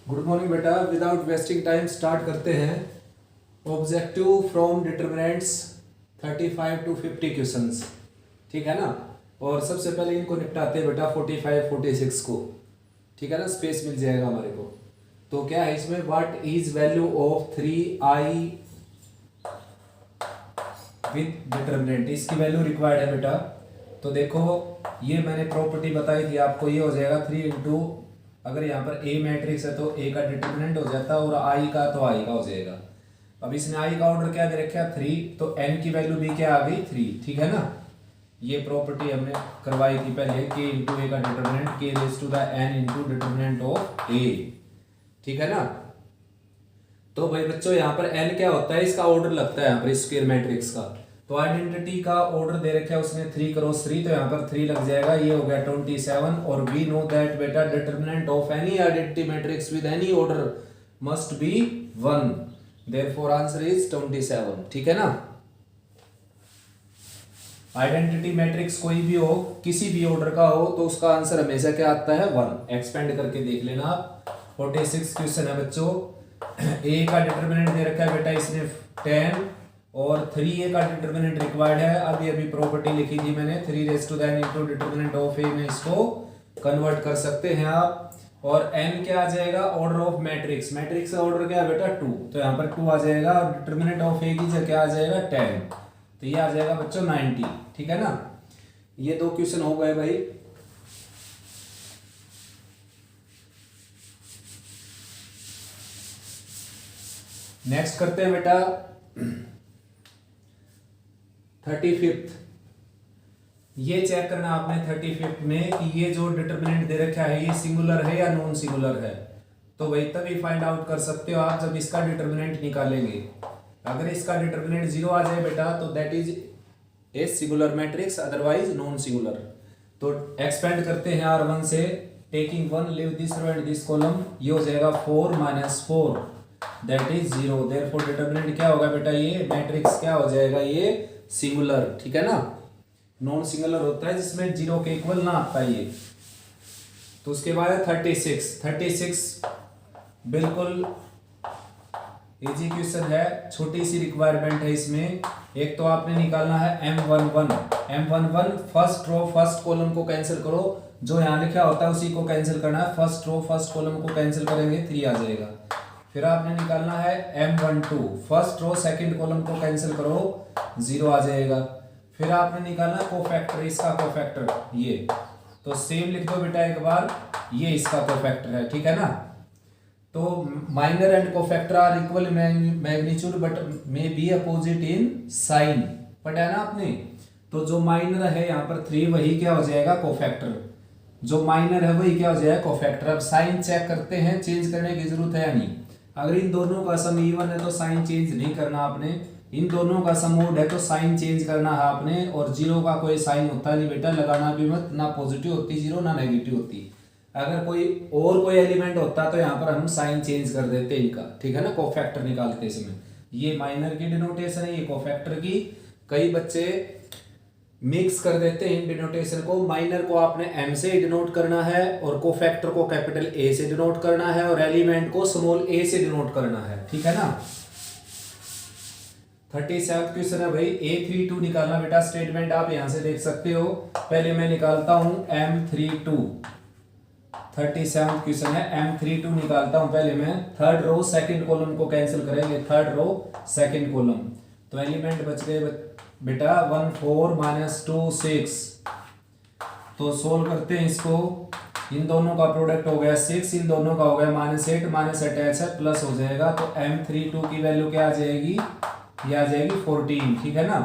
Good morning बेटा। Without wasting time start करते हैं। Objective from determinants 35 to 50 questions, ठीक है ना। और सबसे पहले इनको निपटाते हैं बेटा 45 46 को, ठीक है ना। स्पेस मिल जाएगा हमारे को। तो क्या है इसमें, what is value of 3i with determinant, इसकी वैल्यू रिक्वायर्ड है बेटा। तो देखो ये मैंने प्रॉपर्टी बताई थी आपको, ये हो जाएगा 3 इंटू, अगर यहाँ पर ए मैट्रिक्स है तो ए का डिटरमिनेंट हो जाता है और आई का तो आई का हो जाएगा। अब इसने आई का ऑर्डर क्या दे रखा है 3, तो एन की वैल्यू भी क्या आ गई 3, ठीक है ना। ये प्रॉपर्टी हमने करवाई थी पहले, के इंटू ए का डिटरमिनेंट के raise to the n into determinant of A, ठीक है ना। तो भाई बच्चों यहाँ पर एन क्या होता है, इसका ऑर्डर लगता है यहाँ पर स्क्वायर मैट्रिक्स का। तो आइडेंटिटी का ऑर्डर दे रखा है उसने 3 क्रॉस 3, तो यहाँ पर 3 लग जाएगा, ये हो गया 27। और वी नो दैट बेटा determinant of any identity matrix with any order must be 1, therefore answer is 27, ठीक है ना। आइडेंटिटी मैट्रिक्स कोई भी हो, किसी भी ऑर्डर का हो, तो उसका आंसर हमेशा क्या आता है 1। एक्सपेंड करके देख लेना आप। 46 क्वेश्चन है बच्चों। ए का डिटरमिनेंट दे रखा है बेटा इसने 10 और 3a का डिटरमिनेंट रिक्वायर्ड है। अभी अभी प्रॉपर्टी लिखी थी मैंने, 3 raise to the n into determinant of a में इसको कन्वर्ट कर सकते हैं आप। और n क्या आ जाएगा, ऑर्डर ऑफ मैट्रिक्स, मैट्रिक्स का ऑर्डर क्या है बेटा 2, तो यहाँ पर 2 आ जाएगा। और डिटरमिनेंट ऑफ a की जगह क्या आ जाएगा 10, तो ये आ जाएगा बच्चों 90, ठीक है ना। ये 2 क्वेश्चन हो गए भाई। नेक्स्ट करते हैं बेटा 35th। ये चेक करना आपने 35th में कि ये जो डिटरमिनेंट दे रखा है ये सिंगुलर है या नॉन सिंगुलर है। तो वही तभी फाइंड आउट कर सकते हो आप जब इसका डिटरमिनेंट निकालेंगे। अगर इसका डिटरमिनेंट 0 आ जाए बेटा तो that is a singular matrix, otherwise non singular. तो एक्सपेंड करते हैं R1 से, taking 1 leave this row and this column, ये हो जाएगा 4 - 4 दैट इज 0। देयरफॉर डिटरमिनेंट क्या होगा बेटा, ये मैट्रिक्स क्या हो जाएगा, ये सिंगुलर, ठीक है ना। नॉन सिंगुलर होता है जिसमें 0 के इक्वल ना आता है ये। तो उसके बाद 36 बिल्कुल इजी क्वेश्चन है, छोटी सी रिक्वायरमेंट है इसमें। एक तो आपने निकालना है M11 first row first column को कैंसिल करो, जो यहाँ लिखा होता है उसी को कैंसिल करना है। फर्स्ट रो फर्स्ट कॉलम को कैंसिल करेंगे 3 आ जाएगा। फिर आपने निकालना है M12 first row second column को कैंसिल करो 0 आ जाएगा। फिर आपने निकालना कोफैक्टर, इसका कोफैक्टर ये, तो सेम लिख दो बेटा एक बार, ये इसका कोफैक्टर है, ठीक है ना। तो minor and cofactor are equal in magnitude but may be opposite in sign, पढ़ा है ना आपने। तो जो माइनर है यहाँ पर 3, वही क्या हो जाएगा कोफैक्टर, जो माइनर है वही क्या हो जाएगा कोफैक्टर। अब साइन चेक करते हैं, चेंज करने की जरूरत है या नहीं। अगर इन दोनों का सम इवन है तो साइन चेंज नहीं करना आपने, इन दोनों का सम ओड है तो साइन चेंज करना है आपने। और 0 का कोई साइन होता नहीं बेटा, लगाना भी मत, ना पॉजिटिव होती 0 ना नेगेटिव होती। अगर कोई एलिमेंट होता तो यहाँ पर हम साइन चेंज कर देते इनका, ठीक है ना, कोफैक्टर निकालते समय। ये माइनर की डिनोटेशन है, ये कोफैक्टर की। कई बच्चे मिक्स कर देते हैं इन डिनोटेशन को। माइनर को आपने m से डिनोट करना है और कोफैक्टर को कैपिटल A से डिनोट करना है और एलिमेंट को स्मॉल a से डिनोट करना है, ठीक है ना। 37 क्वेश्चन है भाई, A32 निकालना बेटा। स्टेटमेंट आप यहां से देख सकते हो। पहले मैं निकालता हूं M32। 37 क्वेश्चन है, M32 निकालता हूं पहले मैं। थर्ड रो सेकंड कॉलम को कैंसिल करेंगे, थर्ड रो सेकंड कॉलम, तो एलिमेंट बच गए बेटा 1 4 - 2 6। तो सोल्व करते हैं इसको। इन दोनों का प्रोडक्ट हो गया 6, इन दोनों का हो गया -8 अटैच है प्लस हो जाएगा। तो M32 की वैल्यू क्या आ जाएगी, ये आ जाएगी 14, ठीक है ना।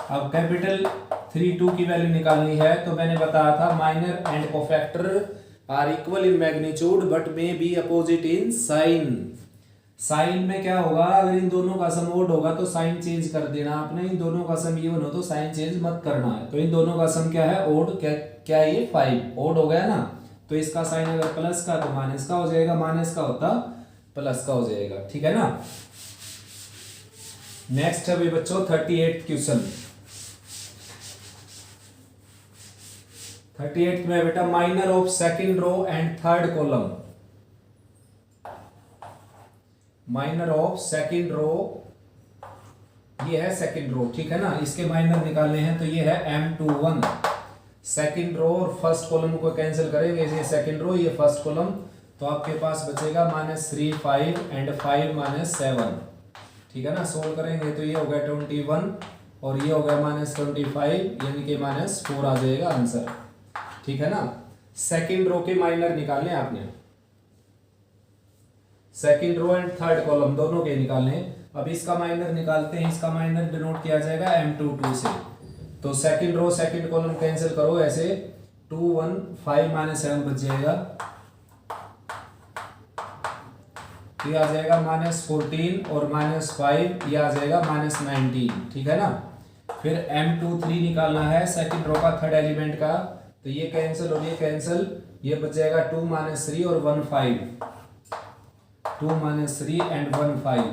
अब कैपिटल 32 की वैल्यू निकालनी है, तो मैंने बताया था minor and cofactor are equal in magnitude but may be opposite in sign. Sign में क्या होगा, अगर इन दोनों का सम ओड होगा तो साइन चेंज कर देना आपने, इन दोनों का सम इवन हो तो साइन चेंज मत करना है। तो इन दोनों का सम क्या है ओड, क्या ये 5 ओड हो गया ना। तो इसका साइन अगर प्लस का तो माइनस का हो जाएगा, माइनस का होता प्लस का हो जाएगा, ठीक है ना। नेक्स्ट है भाई बच्चों 38 क्वेश्चन। 38 में बेटा minor of second row and third column, minor of second row, ये है सेकंड रो, ठीक है ना, इसके माइनर निकालने हैं तो ये है M21। सेकंड रो और फर्स्ट कॉलम को कैंसिल करेंगे, ये सेकंड रो ये फर्स्ट कॉलम, तो आपके पास बचेगा -3 5 एंड 5 -7, ठीक है ना। सोल्व करेंगे तो ये हो गया 21 और ये हो गया -25, यानी कि -4 आ जाएगा आंसर, ठीक है ना। सेकंड रो के माइनर निकालने आपने, second row and third column दोनों के निकालने। अब इसका माइनर निकालते हैं, इसका माइनर डिनोट किया जाएगा M22 से। तो second row second column cancel करो ऐसे, 2 1 5 -7 बच जाएगा, ये आ जाएगा -14 और -5 ये आ जाएगा -19, ठीक है ना। फिर M23 निकालना है सेकंड रो का थर्ड एलिमेंट का, तो ये कैंसिल और ये कैंसिल, ये बच जाएगा 2 -3 और 1 5, 2 -3 एंड 1 5,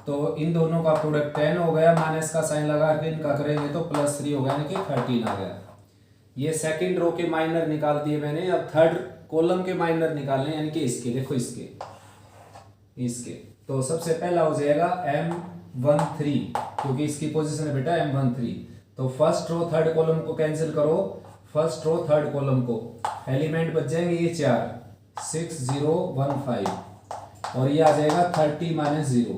तो इन दोनों का प्रोडक्ट 10 हो गया, माइनस का साइन लगा के इनका करेंगे तो +3 हो गया, यानी कि 13 आ गया। ये सेकंड रो के माइनर निकाल दिए मैंने। अब थर्ड कॉलम के माइनर निकालने, यानी कि इसके, देखो इसके तो सबसे पहला हो जाएगा M13, क्योंकि इसकी पोजीशन है बेटा M13। तो फर्स्ट रो थर्ड कॉलम को कैंसिल करो, फर्स्ट रो थर्ड कॉलम को, एलिमेंट बच जाएंगे ये 4 6 0 1 5 और ये आ जाएगा 30 -0।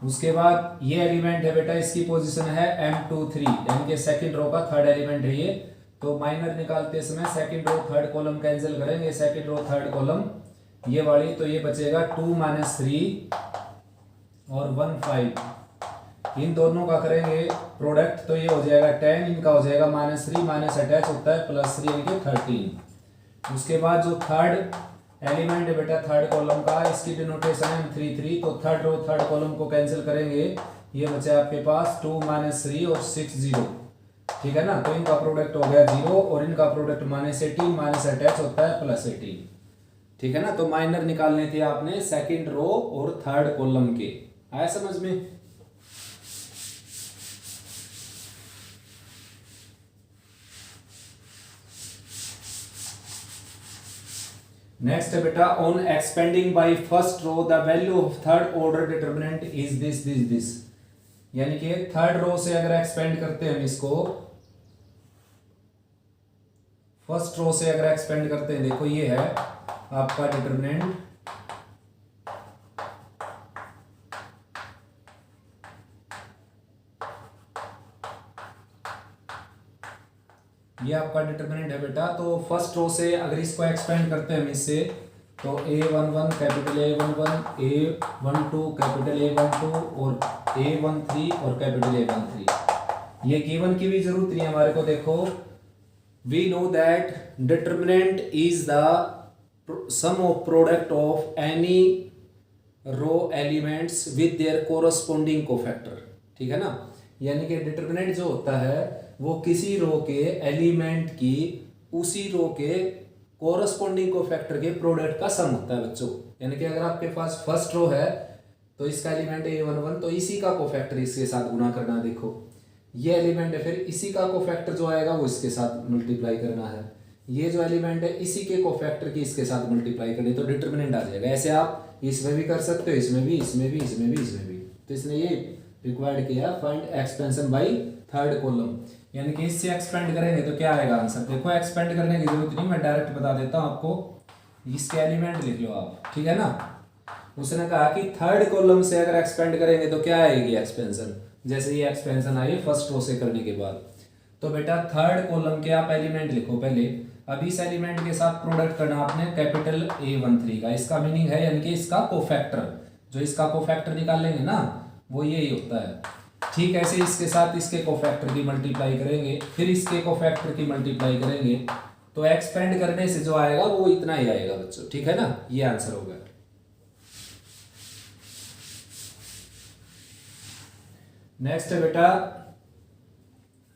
उसके बाद ये एलिमेंट है बेटा, इसकी पोजीशन है M23, यानी कि सेकंड रो का थर्ड एलिमेंट है ये। तो माइनर निकालते समय second row third column cancel करेंगे, सेकंड रो थर्ड कॉलम ये वाली, तो ये बचेगा 2 -3 और 1 5, इन दोनों का करेंगे प्रोडक्ट तो ये हो जाएगा 10, इनका हो जाएगा -3, माइनस अटैच होता है +3 यानी कि 13। उसके बाद जो थर्ड एलिमेंट है बेटा थर्ड कॉलम का, इसकी डिनोटेशन है M33, तो थर्ड रो थर्ड कॉलम को कैंसिल करेंगे, ये बचा आपके पास 2 -3 और 6 0, ठीक है ना। तो इनका प्रोडक्ट हो गया 0 और इनका प्रोडक्ट -18, माइनस अटैच होता है +18, ठीक है ना। तो माइनर निकालने थे आपने सेकंड रो और थर्ड कॉलम के, आया समझ में। नेक्स्ट है बेटा, on expanding by first row the value of third order determinant is this, यानी कि थर्ड रो से अगर एक्सपेंड करते हैं हम इसको, फर्स्ट रो से अगर एक्सपेंड करते हैं, देखो ये है आपका डिटर्मिनेंट, ये आपका डिटर्मिनेंट है बेटा। तो फर्स्ट रो से अगर इसको एक्सपेंड करते हैं हम इससे, तो A11 capital A11, A12 capital A12 और A13 और कैपिटल A13, ये गिवन की भी जरूरत नहीं है हमारे को। देखो we know that determinant is the sum of product of any row elements with their corresponding cofactor, ठीक है ना। यानी कि डिटर्मिनेंट जो होता है वो किसी रो के एलिमेंट की उसी रो के कोरस्पोंडिंग कोफैक्टर के प्रोडक्ट का सम होता है बच्चों। यानी कि अगर आपके पास फर्स्ट रो है तो इसका एलिमेंट है A11, तो इसी का कोफैक्टर इसके साथ गुना करना, देखो ये एलिमेंट है, फिर इसी का कोफैक्टर जो आएगा वो इसके साथ मल्टीप्लाई करना है, ये जो एलिमेंट है इसी के कोफैक्टर की इसके साथ मल्टीप्लाई करनी, तो डिटर्मिनेंट आ जाएगा। ऐसे आप इसमें भी कर सकते हो, इसमें भी, इसमें भी, इसमें भी, इसमें भी। तो इसने ये रिक्वायर्ड किया find expansion by third column, यानी कि इससे एक्सपेंड करेंगे तो क्या आएगा आंसर। देखो एक्सपेंड करने की जरूरत नहीं, मैं डायरेक्ट बता देता हूँ आपको, इसके एलिमेंट लिख लो आप, ठीक है ना। उसने कहा कि थर्ड कॉलम से अगर एक्सपेंड करेंगे तो क्या आएगी एक्सपेंशन, जैसे ये एक्सपेंशन आई फर्स्ट रो से करने के बाद। तो बेटा थर्ड कॉलम के आप एलिमेंट लिखो पहले, अब इस एलिमेंट के साथ प्रोडक्ट करना आपने कैपिटल A13 का, इसका मीनिंग है यानी कि इसका कोफैक्टर, जो इसका कोफैक्टर निकालेंगे ना वो यही होता है, ठीक। ऐसे इसके साथ इसके कोफैक्टर की मल्टीप्लाई करेंगे, फिर इसके कोफैक्टर की मल्टीप्लाई करेंगे, तो एक्सपेंड करने से जो आएगा वो इतना ही आएगा बच्चों, ठीक है ना। ये आंसर होगा। नेक्स्ट है बेटा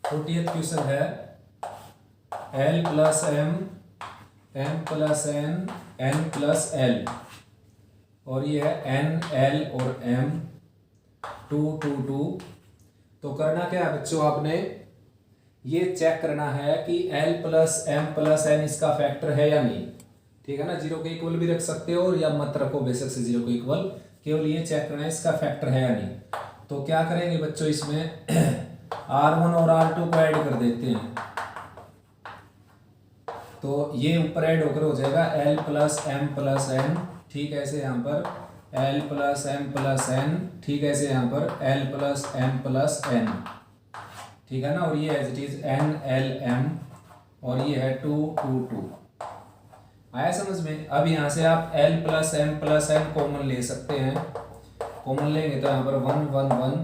40th क्वेश्चन है, L + M, M + N, N + L, और ये है N L और M 2 2 2। तो करना क्या है बच्चों, आपने ये चेक करना है कि L + M + N इसका फैक्टर है या नहीं, ठीक है ना। 0 के इक्वल भी रख सकते हो या मत रखो, बेशक से 0 के इक्वल, केवल ये चेक करना है इसका फैक्टर है या नहीं। तो क्या करेंगे बच्चों, इसमें R1 और R2 को ऐड कर देते हैं, तो ये ऊपर ऐड होकर हो जाएगा L plus M plus N, ठीक है। ऐसे यहाँ पर L plus M plus N, ठीक है। ऐसे यहाँ पर L plus M plus N, ठीक है ना। और ये as it is N L M, और ये है 2 2 2। आया समझ में। अब यहाँ से आप L plus M plus N common ले सकते हैं। कॉमन लेंगे तो यहाँ पर 1 1 1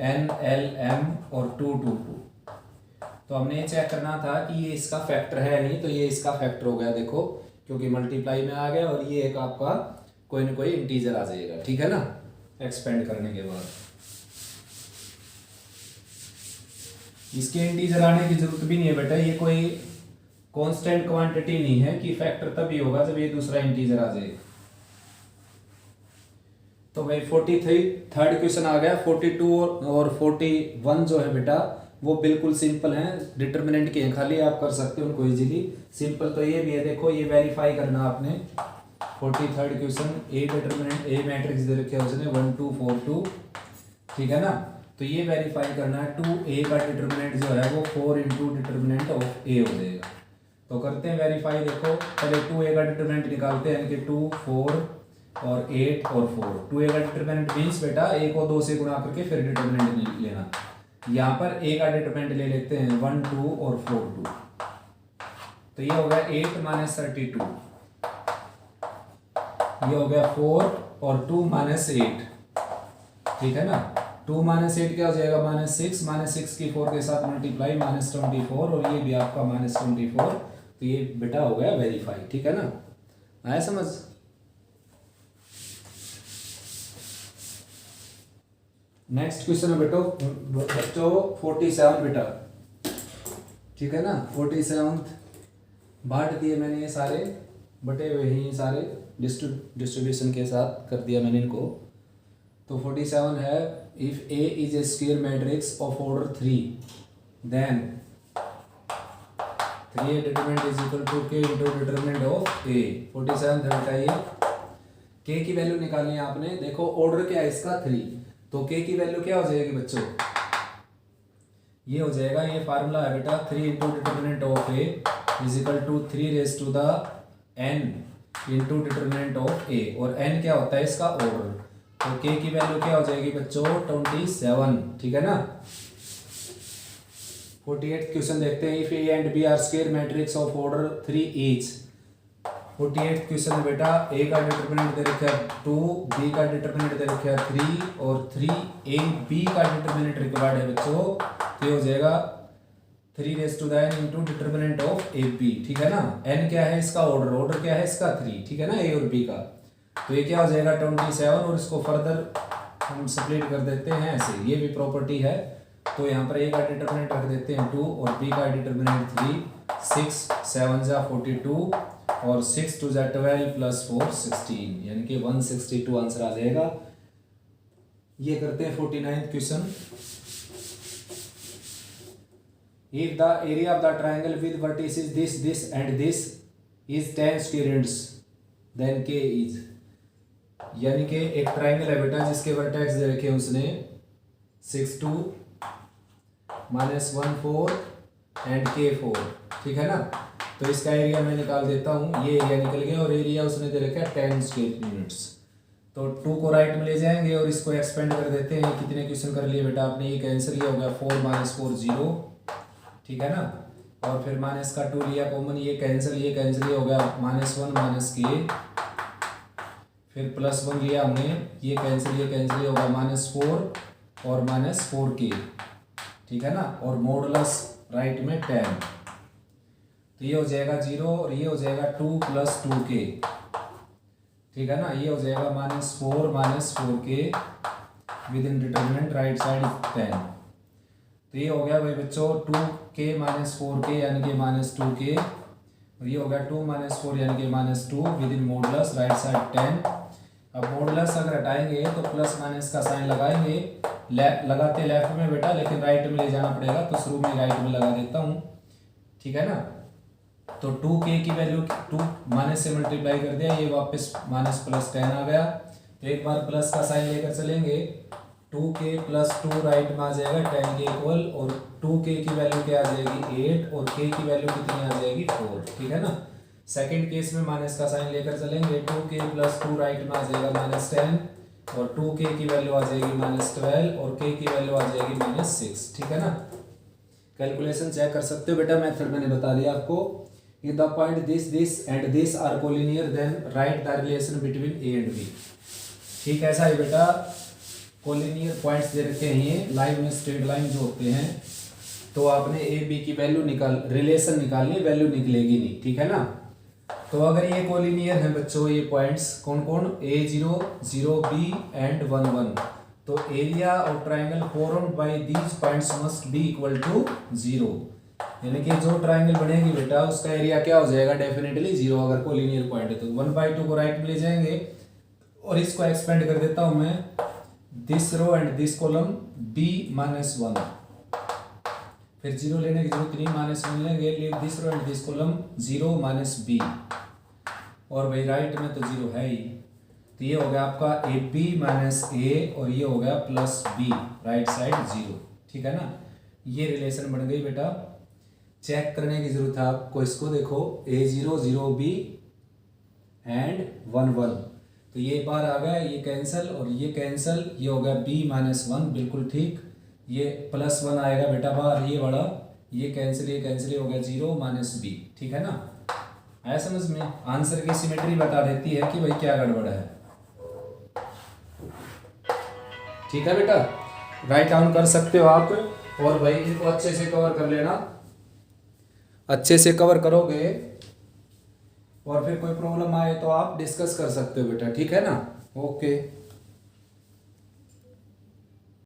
N L M और 2 2 2। तो हमने ये चेक करना था कि ये इसका फैक्टर है नहीं, तो ये इसका फैक्टर हो गया देखो, क्योंकि मल्टीप्लाई में आ गया, और ये एक आपका कोई ना कोई इंटीजर आ जाएगा, ठीक है ना, एक्सपेंड करने के बाद। इसके इंटीजर आने की जरूरत भी नहीं है बेटा, ये कोई कांस्टेंट क्वांटिटी नहीं है कि फैक्टर तभी होगा जब ये दूसरा इंटीजर आ जाए। तो भाई 43 थर्ड क्वेश्चन आ गया। 42 और 41 जो है बेटा वो बिल्कुल सिंपल हैं, डिटर्मिनेंट के हैं, खाली आप कर सकते हो उनको इजीली। सिंपल तो ये भी है, देखो ये वेरीफाई करना आपने। 43rd question, A determinant, A matrix दे रखे हैं उसने 1 2 4 2, ठीक है ना। तो ये वेरीफाई करना है 2a का डिटर्मिनेंट जो है वो 4 इंटू डिटर्मिनेंट ऑफ ए हो जाएगा। तो करते हैं वेरीफाई। देखो पहले 2a का डिटर्मिनेंट निकालते हैं, यानी कि 2 4 और 8 और 4। 2a का डिटर्मिनेंट मीन्स बेटा a को 2 से गुणा करके फिर डिटर्मिनेंट लेना। यहाँ पर a का डिटरमिनेंट ले लेते हैं 1 2 और 4 2, तो ये हो गया 8 माइनस 32, ये हो गया 4 और 2 माइनस 8, ठीक है ना। 2 माइनस 8 क्या हो जाएगा, माइनस 6 की 4 के साथ मल्टीप्लाई माइनस 24, और ये भी आपका माइनस 24। तो ये बेटा हो गया वेरीफाई, ठीक है ना। आया समझ। नेक्स्ट क्वेश्चन है बच्चों 47 बेटा, ठीक है ना। 47 बांट दिए मैंने, ये सारे बटे हुए हैं, ये सारे डिस्ट्रीब्यूशन के साथ कर दिया मैंने इनको। तो 47 है, if A is a square matrix of order 3 then 3A determinant is equal to K into determinant of A। 47 था बेटा, ये K की वैल्यू निकालनी है आपने। देखो ऑर्डर क्या है इसका 3, तो K की वैल्यू क्या हो जाएगी बच्चों, ये हो जाएगा, ये फार्मूला है बेटा 3 into determinant of A is equal to 3 raise to the n into determinant of A, और n क्या होता है इसका ऑर्डर। तो K की वैल्यू क्या हो जाएगी बच्चों 27, ठीक है ना। 48th क्वेश्चन देखते हैं, if A and B are square matrix of order 3 each. 48th question बेटा A का डिटरमिनेंट दे रखा है 2, B का डिटरमिनेंट दे रखा है 3, और 3AB का डिटरमिनेंट रिक्वायर्ड है बच्चों। तो हो जाएगा 3 raise to the n into determinant of AB, ठीक है ना। n क्या है इसका ऑर्डर, ऑर्डर क्या है इसका 3, ठीक है ना, A और B का। तो ये क्या हो जाएगा 27, और इसको फर्दर हम स्प्लिट कर देते हैं ऐसे, ये भी प्रॉपर्टी है। तो यहाँ पर A का डिटरमिनेंट रख देते हैं 2 और B का डिटरमिनेंट 3, 6 7 जा 42 और 6 2 जा 12 प्लस 4 16, यानी कि 162 आंसर आ जाएगा। ये करते हैं 49th question. If the area of the triangle with vertices this and this is 10 square radians, then K is, यानी कि एक ट्राइंगल है बेटा जिसके वर्टेक्स दे रखे हैं उसने 6 2 -1 4 एंड K 4, ठीक है ना। तो इसका एरिया मैं निकाल देता हूँ, ये एरिया निकल गया, और एरिया उसने दे रखा है 10 स्क्वायर यूनिट्स। तो 2 को राइट में ले जाएंगे और इसको एक्सपेंड कर देते हैं। कितने क्वेश्चन कर लिए बेटा आपने, ये कैंसिल, ये हो गया 4 - 4 0, ठीक है ना। और फिर माइनस का 2 लिया कॉमन, ये कैंसिल, ये हो गया -1 -K, फिर +1 लिया हमने, ये कैंसिल, ये हो गया -4 और -4K, ठीक है ना। और मॉडुलस राइट में 10, तो ये हो जाएगा 0 और ये हो जाएगा 2 + 2K, ठीक है ना। ये हो जाएगा -4 -4K with in determinant right side 10। तो ये हो गया भाई बच्चों 2K - 4K यानी कि -2K, और ये हो गया 2 - 4 यानी कि -2 with in modulus right side 10। अब मॉडुलस अगर हटाएंगे तो प्लस माइनस का साइन लगाएंगे, लगाते लेफ्ट में बेटा, लेकिन राइट में ले जाना पड़ेगा, तो शुरू में राइट में लगा देता हूँ, ठीक है ना। तो 2k की वैल्यू 2 माइनस से मल्टीप्लाई कर दिया, ये वापस माइनस प्लस 10 आ गया। तो एक बार प्लस का साइन लेकर चलेंगे, 2k प्लस 2 राइट में आ जाएगा 10 के इक्वल, और 2k की वैल्यू क्या आ जाएगी 8, और k की वैल्यू कितनी आ जाएगी 4, ठीक है ना। सेकंड केस में माइनस का साइन लेकर चलेंगे, 2k प्लस 2 राइट में आ जाएगा माइनस 10, और 2k की वैल्यू आ जाएगी माइनस 12, और k की वैल्यू आ जाएगी माइनस 6, ठीक है ना। कैलकुलेशन चेक कर सकते हो बेटा, मेथड मैंने बता दिया आपको। If the point this and this are collinear, then write the relation between A and B। ठीक है, ऐसा है बेटा, कोलिनियर पॉइंट्स दे रखे हैं ये लाइन में, स्ट्रेट लाइन जो होते हैं, तो आपने ए बी की वैल्यू रिलेशन निकालनी, वैल्यू निकलेगी नहीं, ठीक है ना। तो अगर ये कोलिनियर है बच्चों, ये पॉइंट्स कौन कौन, A0 0 B एंड 1 1, तो area of triangle formed by these points must be equal to 0, यानी कि जो ट्राइंगल बनेगी बेटा उसका एरिया क्या हो जाएगा, डेफिनेटली 0 अगर कोलिनियर पॉइंट है तो। 1/2 को राइट में ले जाएंगे, और इसको एक्सपेंड कर देता हूं मैं, this row and this column b minus 1, फिर 0 लेने की जरूरत नहीं, माइनस 1 लेंगे, leave this row and this column 0 minus b, और भाई राइट में तो 0 है ही, तो ये हो गया आपका ए बी माइनस ए, और ये हो गया प्लस बी, राइट साइड 0, ठीक है ना। ये रिलेशन बन गई बेटा। चेक करने की जरूरत है आपको, इसको देखो, A0 0 B एंड 1 1, तो ये बार आ गया, ये कैंसिल और ये कैंसिल, ये हो गया b माइनस 1, बिल्कुल ठीक। ये प्लस 1 आएगा बेटा बाहर, ये बड़ा, ये कैंसिल हो गया 0 माइनस b, ठीक है ना। आया समझ में। आंसर की सिमेट्री बता देती है कि भाई क्या गड़बड़ है, ठीक है बेटा। राइट डाउन कर सकते हो आप, और भाई इनको अच्छे से कवर कर लेना, अच्छे से कवर करोगे और फिर कोई प्रॉब्लम आए तो आप डिस्कस कर सकते हो बेटा, ठीक है ना। ओके।